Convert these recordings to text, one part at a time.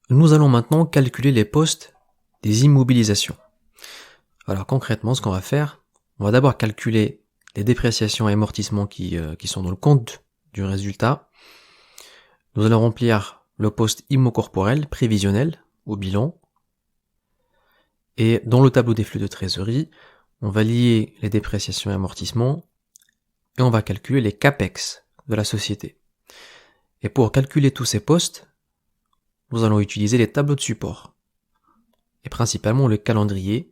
Nous allons maintenant calculer les postes des immobilisations. Alors concrètement, ce qu'on va faire, on va d'abord calculer les dépréciations et amortissements qui sont dans le compte du résultat. Nous allons remplir le poste IMO corporel prévisionnel au bilan. Et dans le tableau des flux de trésorerie, on va lier les dépréciations et amortissements et on va calculer les CAPEX de la société. Et pour calculer tous ces postes, nous allons utiliser les tableaux de support et principalement le calendrier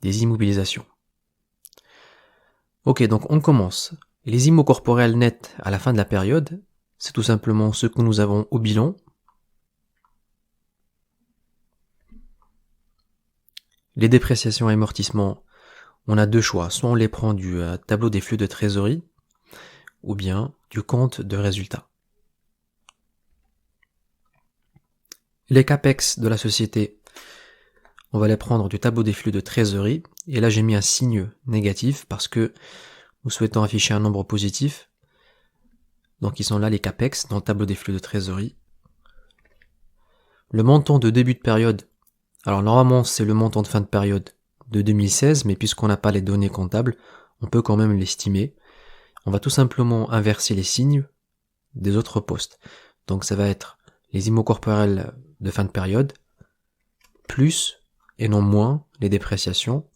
des immobilisations. Ok, donc on commence. Les IMO corporels nets à la fin de la période, c'est tout simplement ce que nous avons au bilan. Les dépréciations et amortissements, on a deux choix. Soit on les prend du tableau des flux de trésorerie, ou bien du compte de résultat. Les CAPEX de la société, on va les prendre du tableau des flux de trésorerie. Et là, j'ai mis un signe négatif parce que nous souhaitons afficher un nombre positif. Donc, ils sont là, les CAPEX, dans le tableau des flux de trésorerie. Le montant de début de période, alors normalement, c'est le montant de fin de période de 2016, mais puisqu'on n'a pas les données comptables, on peut quand même l'estimer. On va tout simplement inverser les signes des autres postes. Donc, ça va être les IMO corporels de fin de période, plus et non moins les dépréciations,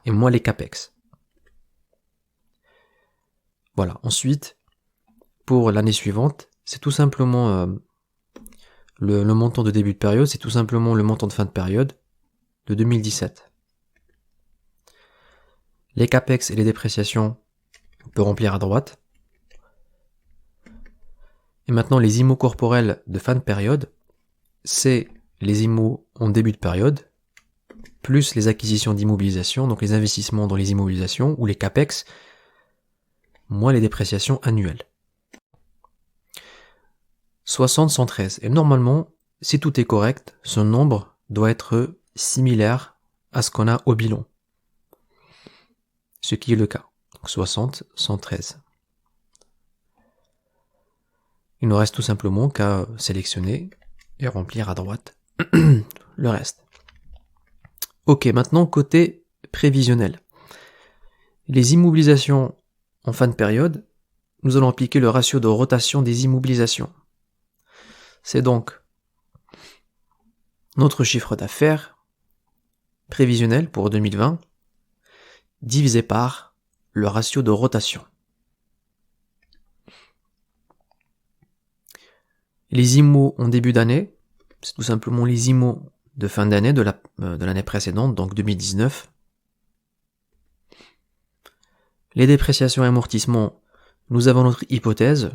et moins les CAPEX. Voilà. Ensuite, pour l'année suivante, c'est tout simplement le montant de début de période, c'est tout simplement le montant de fin de période de 2017. Les CAPEX et les dépréciations, on peut remplir à droite. Et maintenant, les IMO corporels de fin de période, c'est les IMO en début de période, plus les acquisitions d'immobilisation, donc les investissements dans les immobilisations, ou les CAPEX, moins les dépréciations annuelles. 60-113. Et normalement, si tout est correct, ce nombre doit être similaire à ce qu'on a au bilan. Ce qui est le cas. Donc 60-113. Il nous reste tout simplement qu'à sélectionner et remplir à droite le reste. Ok, maintenant côté prévisionnel. Les immobilisations en fin de période, nous allons appliquer le ratio de rotation des immobilisations. C'est donc notre chiffre d'affaires prévisionnel pour 2020 divisé par le ratio de rotation. Les IMO en début d'année, c'est tout simplement les IMO de fin d'année de l'année précédente, donc 2019. Les dépréciations et amortissements, nous avons notre hypothèse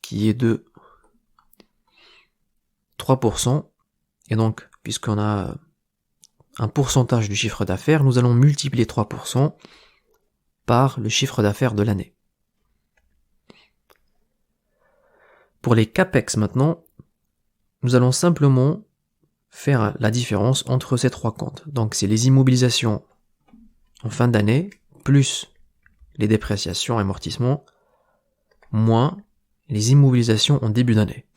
qui est de 3%. Et donc, puisqu'on a un pourcentage du chiffre d'affaires, nous allons multiplier 3% par le chiffre d'affaires de l'année. Pour les CAPEX maintenant, nous allons simplement faire la différence entre ces trois comptes. Donc c'est les immobilisations en fin d'année, plus les dépréciations et amortissements, moins les immobilisations en début d'année.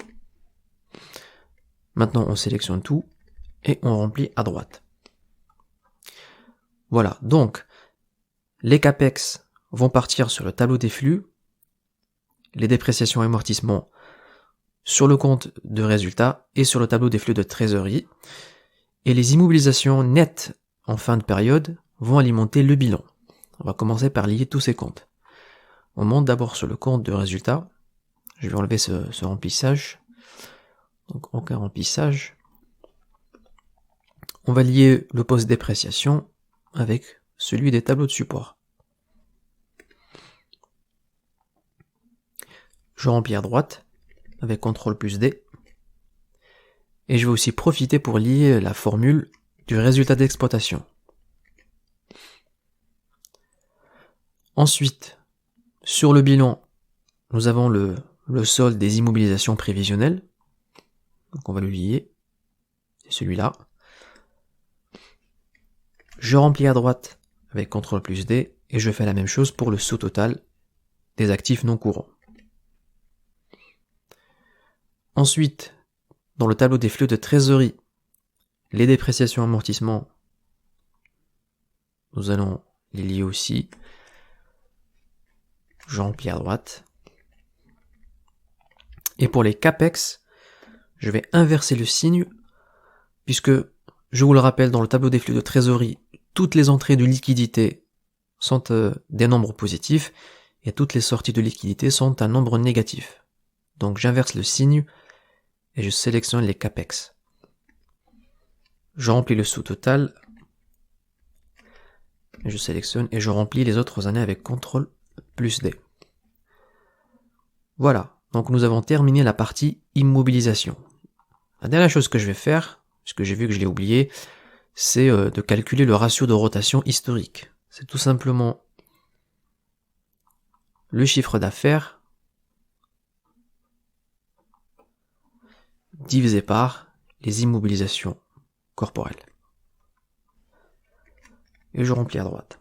Maintenant on sélectionne tout et on remplit à droite. Voilà, donc les CAPEX vont partir sur le tableau des flux, les dépréciations et amortissements sur le compte de résultat et sur le tableau des flux de trésorerie, et les immobilisations nettes en fin de période vont alimenter le bilan. On va commencer par lier tous ces comptes. On monte d'abord sur le compte de résultat. Je vais enlever ce remplissage. Donc aucun remplissage. On va lier le poste dépréciation avec celui des tableaux de support. Je remplis à droite avec CTRL plus D. Et je vais aussi profiter pour lier la formule du résultat d'exploitation. Ensuite, sur le bilan, nous avons le solde des immobilisations prévisionnelles. Donc on va le lier. C'est celui-là. Je remplis à droite avec CTRL plus D et je fais la même chose pour le sous-total des actifs non courants. Ensuite, dans le tableau des flux de trésorerie, les dépréciations amortissements, nous allons les lier aussi. Je remplis à droite. Et pour les CAPEX, je vais inverser le signe, puisque, je vous le rappelle, dans le tableau des flux de trésorerie, toutes les entrées de liquidité sont des nombres positifs, et toutes les sorties de liquidité sont un nombre négatif. Donc j'inverse le signe, et je sélectionne les CAPEX. Je remplis le sous-total, je sélectionne et je remplis les autres années avec CTRL plus D. Voilà, donc nous avons terminé la partie immobilisation. La dernière chose que je vais faire, puisque j'ai vu que je l'ai oublié, c'est de calculer le ratio de rotation historique. C'est tout simplement le chiffre d'affaires divisé par les immobilisations corporelles. Et je remplis à droite.